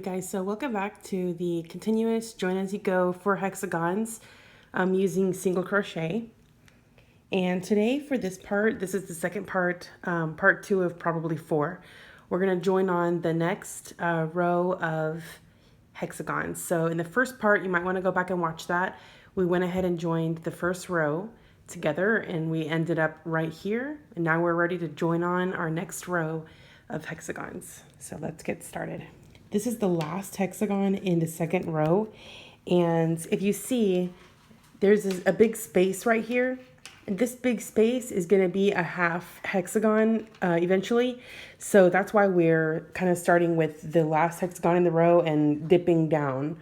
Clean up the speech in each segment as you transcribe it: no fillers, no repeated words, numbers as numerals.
guys, so welcome back to the continuous join as you go for hexagons using single crochet. And today for this part, this is the second part, part 2 of probably 4. We're going to join on the next row of hexagons. So in the first part, you might want to go back and watch that. We went ahead and joined the first row together and we ended up right here. And now we're ready to join on our next row of hexagons. So let's get started. This is the last hexagon in the second row. And if you see, there's a big space right here. And this big space is going to be a half hexagon eventually. So that's why we're kind of starting with the last hexagon in the row and dipping down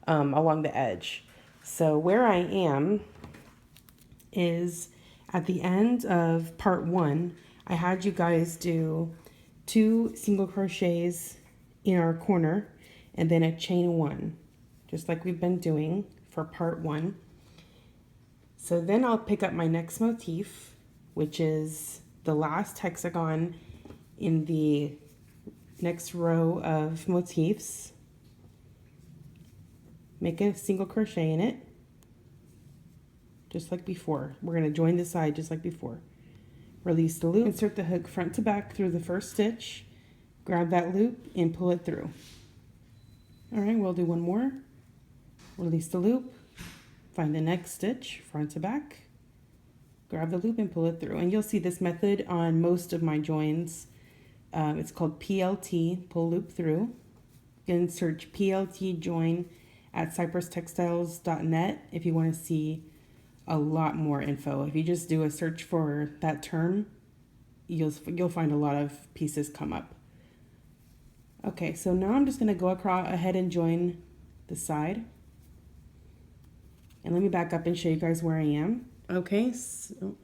along the edge. So where I am is at the end of part 1, I had you guys do 2 single crochets in our corner and then a chain 1, just like we've been doing for part 1. So then I'll pick up my next motif, which is the last hexagon in the next row of motifs. Make a single crochet in it, just like before. We're going to join the side just like before. Release the loop, insert the hook front to back through the first stitch, grab that loop and pull it through. All right, we'll do one more. Release the loop, find the next stitch, front to back, grab the loop and pull it through. And you'll see this method on most of my joins. It's called PLT, pull loop through. You can search PLT join at cypresstextiles.net if you want to see a lot more info. If you just do a search for that term, you'll find a lot of pieces come up. Okay, so now I'm just going to go ahead and join the side. And let me back up and show you guys where I am. Okay, so,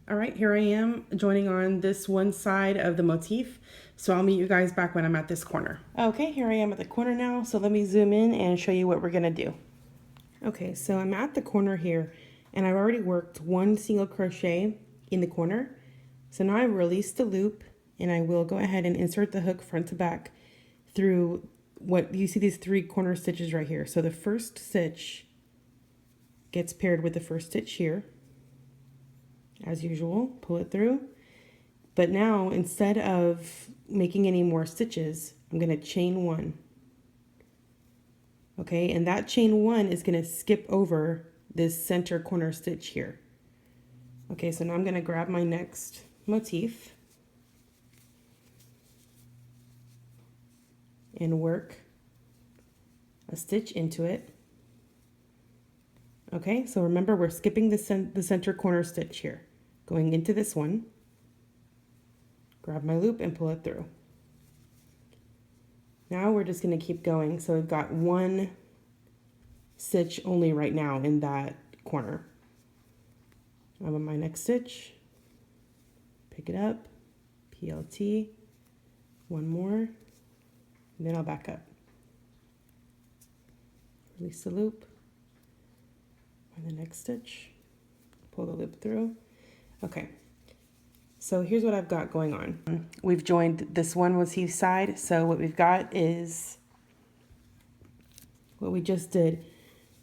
all right, here I am joining on this one side of the motif. So I'll meet you guys back when I'm at this corner. Okay, here I am at the corner now. So let me zoom in and show you what we're gonna do. Okay, so I'm at the corner here and I've already worked 1 single crochet in the corner. So now I've released the loop and I will go ahead and insert the hook front to back through what you see, these 3 corner stitches right here. So the first stitch gets paired with the first stitch here. As usual, pull it through. But now instead of making any more stitches, I'm going to chain 1. Okay, and that chain 1 is going to skip over this center corner stitch here. Okay, so now I'm going to grab my next motif and work a stitch into it. Okay, so remember we're skipping the center corner stitch here. Going into this one, grab my loop and pull it through. Now we're just going to keep going. So we've got 1 stitch only right now in that corner. I'm on my next stitch, pick it up, PLT, 1 more, and then I'll back up. Release the loop, find the next stitch, pull the loop through. Okay, so here's what I've got going on. We've joined this one motif side, so what we've got is what we just did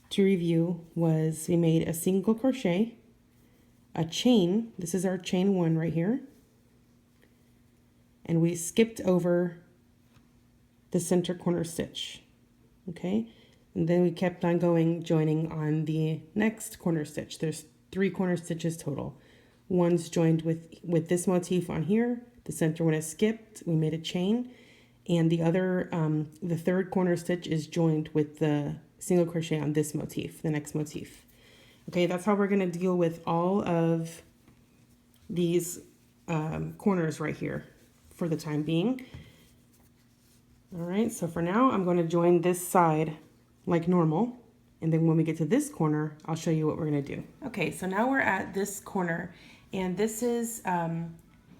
to review was we made a single crochet, a chain, this is our chain 1 right here, and we skipped over the center corner stitch, okay? And then we kept on going, joining on the next corner stitch. There's 3 corner stitches total. One's joined with this motif on here. The center one is skipped. We made a chain. And the other, the third corner stitch is joined with the single crochet on this motif, the next motif. Okay, that's how we're going to deal with all of these corners right here for the time being. All right, so for now, I'm going to join this side like normal. And then when we get to this corner, I'll show you what we're going to do. Okay, so now we're at this corner. And this is,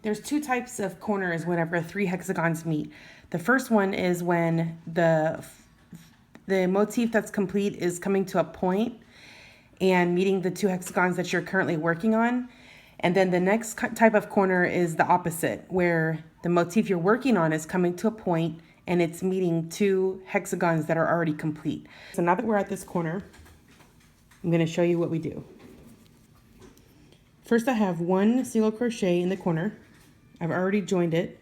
there's 2 types of corners whenever 3 hexagons meet. The first one is when the motif that's complete is coming to a point and meeting the 2 hexagons that you're currently working on. And then the next type of corner is the opposite, where the motif you're working on is coming to a point and it's meeting 2 hexagons that are already complete. So now that we're at this corner, I'm going to show you what we do. First, I have 1 single crochet in the corner. I've already joined it.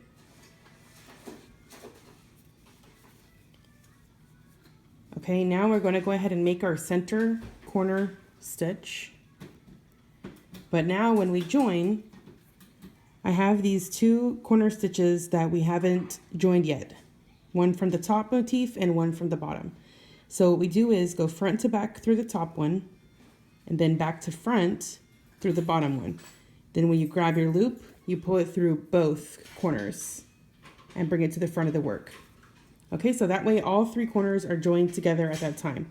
Okay, now we're going to go ahead and make our center corner stitch. But now when we join, I have these 2 corner stitches that we haven't joined yet. One from the top motif and one from the bottom. So what we do is go front to back through the top one, and then back to front through the bottom one. Then when you grab your loop, you pull it through both corners and bring it to the front of the work. Okay, so that way all 3 corners are joined together at that time.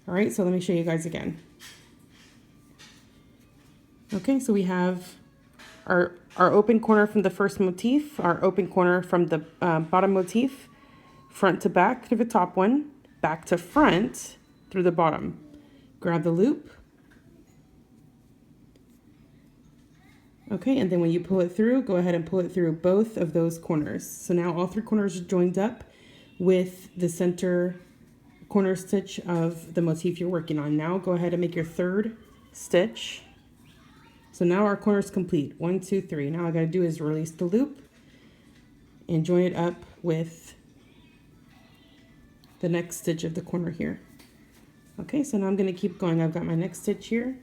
All right, so let me show you guys again. Okay, so we have our open corner from the first motif, our open corner from the bottom motif, front to back through the top one, back to front through the bottom. Grab the loop. Okay, and then when you pull it through, go ahead and pull it through both of those corners. So now all 3 corners are joined up with the center corner stitch of the motif you're working on. Now go ahead and make your 3rd stitch. So now our corner is complete. 1, 2, 3. Now all I gotta do is release the loop and join it up with the next stitch of the corner here. Okay, so now I'm gonna keep going. I've got my next stitch here.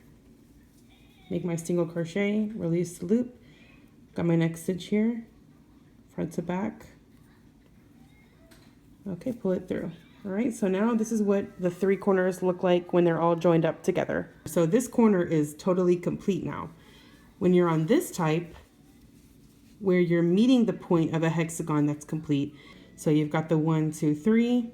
Make my single crochet, release the loop. Got my next stitch here, front to back. Okay, pull it through. All right, so now this is what the 3 corners look like when they're all joined up together. So this corner is totally complete now. When you're on this type, where you're meeting the point of a hexagon that's complete, so you've got the 1, 2, 3,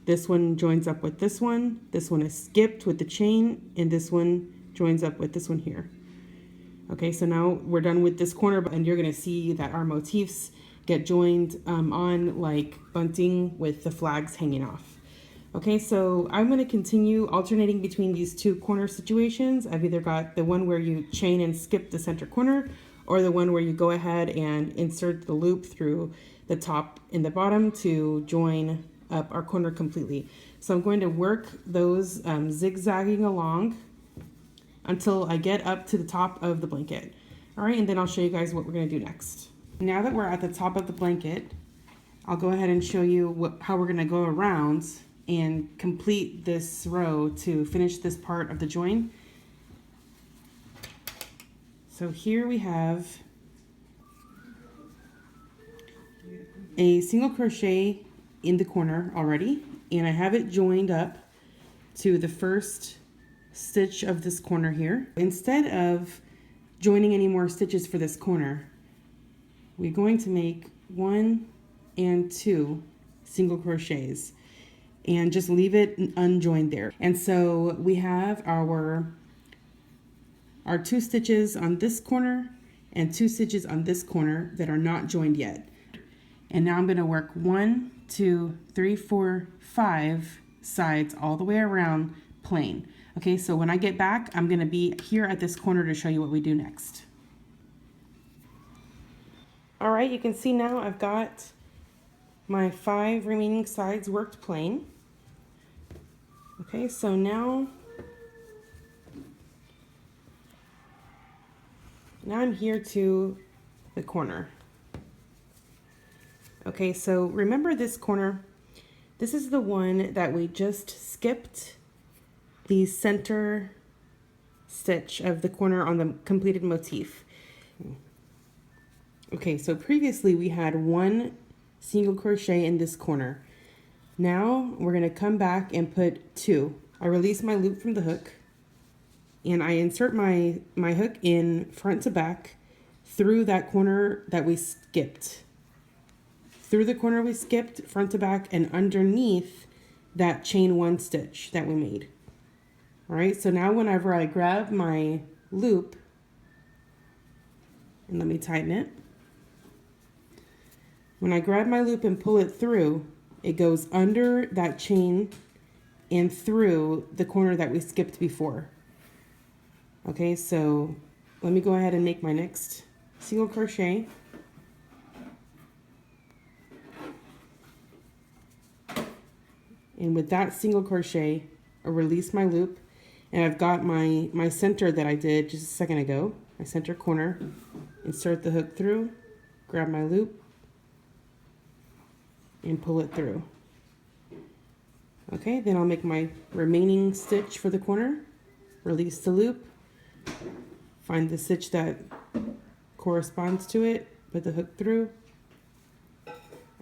this one joins up with this one is skipped with the chain, and this one joins up with this one here. Okay, so now we're done with this corner, and you're gonna see that our motifs get joined on like bunting with the flags hanging off. Okay, so I'm going to continue alternating between these 2 corner situations. I've either got the one where you chain and skip the center corner, or the one where you go ahead and insert the loop through the top and the bottom to join up our corner completely. So I'm going to work those zigzagging along until I get up to the top of the blanket. All right, and then I'll show you guys what we're going to do next. Now that we're at the top of the blanket, I'll go ahead and show you how we're going to go around and complete this row to finish this part of the join. So here we have a single crochet in the corner already, and I have it joined up to the first stitch of this corner here. Instead of joining any more stitches for this corner, we're going to make 1 and 2 single crochets and just leave it unjoined there. And so we have our 2 stitches on this corner and 2 stitches on this corner that are not joined yet. And now I'm going to work 1, 2, 3, 4, 5 sides all the way around plain. Okay, so when I get back, I'm going to be here at this corner to show you what we do next. All right, you can see now I've got my 5 remaining sides worked plain. Okay, so now I'm here to the corner. Okay, so remember this corner? This is the one that we just skipped the center stitch of the corner on the completed motif. Okay, so previously we had 1 single crochet in this corner. Now we're going to come back and put 2. I release my loop from the hook and I insert my hook in front to back through that corner that we skipped. Through the corner we skipped, front to back, and underneath that chain 1 stitch that we made. All right, so now whenever I grab my loop, and let me tighten it. When I grab my loop and pull it through, it goes under that chain and through the corner that we skipped before. Okay, so let me go ahead and make my next single crochet. And with that single crochet, I release my loop, and I've got my center that I did just a second ago, my center corner. Insert the hook through, grab my loop, and pull it through. Okay, then I'll make my remaining stitch for the corner, release the loop, find the stitch that corresponds to it, put the hook through.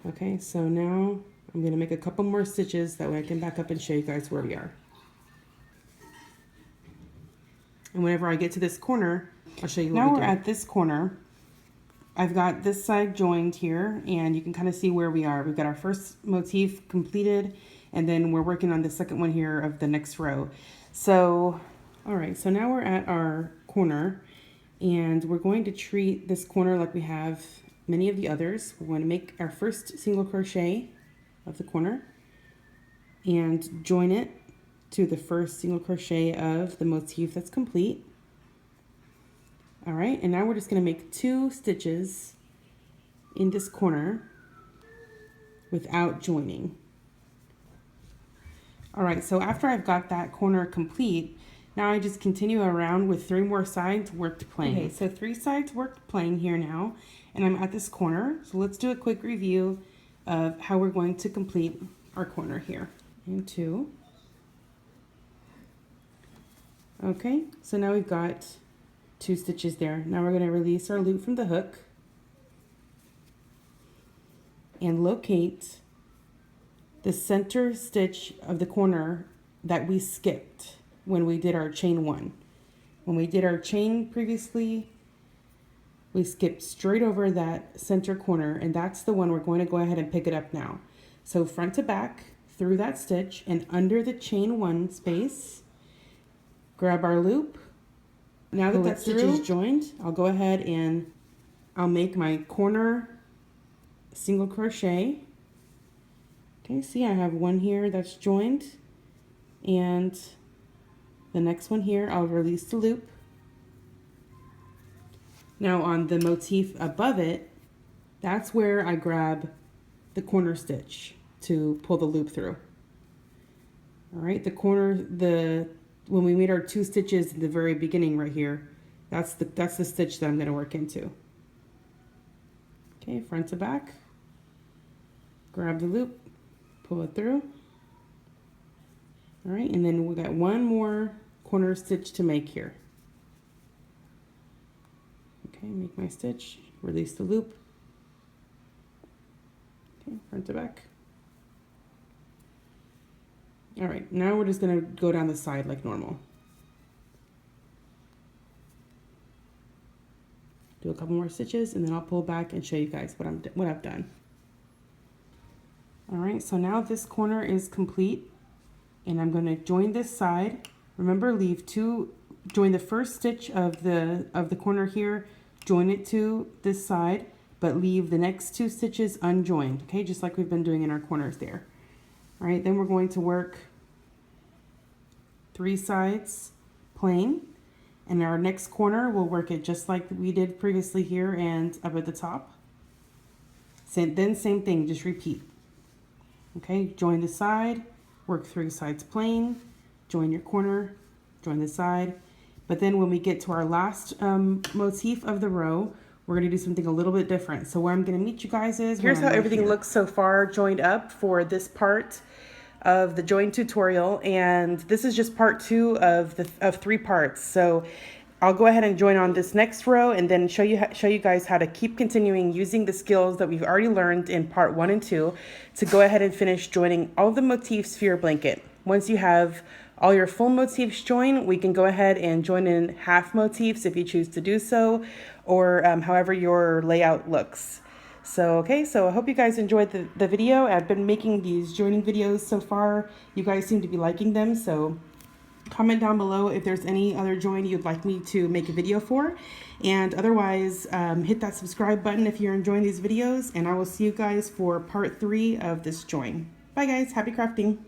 Okay, so now I'm going to make a couple more stitches, that way I can back up and show you guys where we are. And whenever I get to this corner, I'll show you what now we're at this corner. I've got this side joined here, and you can kind of see where we are. We've got our first motif completed, and then we're working on the second one here of the next row. So, all right, so now we're at our corner, and we're going to treat this corner like we have many of the others. We're going to make our first single crochet of the corner and join it to the first single crochet of the motif that's complete. All right, and now we're just going to make 2 stitches in this corner without joining. All right, so after I've got that corner complete, now I just continue around with 3 more sides worked plain. Okay, so 3 sides worked plain here now, and I'm at this corner. So let's do a quick review of how we're going to complete our corner here. And 2. Okay, so now we've got 2 stitches there. Now we're going to release our loop from the hook and locate the center stitch of the corner that we skipped when we did our chain 1. When we did our chain previously, we skipped straight over that center corner, and that's the one we're going to go ahead and pick it up now. So front to back through that stitch, and under the chain 1 space, grab our loop. Now that that stitch is joined, I'll go ahead and I'll make my corner single crochet. Okay, see I have one here that's joined, and the next one here I'll release the loop. Now on the motif above it, that's where I grab the corner stitch to pull the loop through. All right, the corner, when we made our 2 stitches in the very beginning right here, that's the stitch that I'm going to work into. Okay, front to back, grab the loop, pull it through. All right, and then we got one more corner stitch to make here. Okay, make my stitch, release the loop. Okay, front to back. All right, now we're just gonna go down the side like normal. Do a couple more stitches, and then I'll pull back and show you guys what I've done. All right, so now this corner is complete, and I'm gonna join this side. Remember, join the first stitch of the corner here, join it to this side, but leave the next 2 stitches unjoined, okay, just like we've been doing in our corners there. All right, then we're going to work 3 sides plain, and our next corner we'll work it just like we did previously here and up at the top. Then same thing, just repeat. Okay, join the side, work 3 sides plain, join your corner, join the side. But then when we get to our last motif of the row, we're going to do something a little bit different. So where I'm going to meet you guys is here's how everything looks so far joined up for this part of the join tutorial, and this is just part 2 of 3 parts. So I'll go ahead and join on this next row, and then show you guys how to keep continuing using the skills that we've already learned in part 1 and 2 to go ahead and finish joining all the motifs for your blanket. Once you have all your full motifs joined, we can go ahead and join in half motifs if you choose to do so, or however your layout looks. So, okay, so I hope you guys enjoyed the video. I've been making these joining videos so far. You guys seem to be liking them, so comment down below if there's any other join you'd like me to make a video for. And otherwise, hit that subscribe button if you're enjoying these videos, and I will see you guys for part 3 of this join. Bye guys, happy crafting.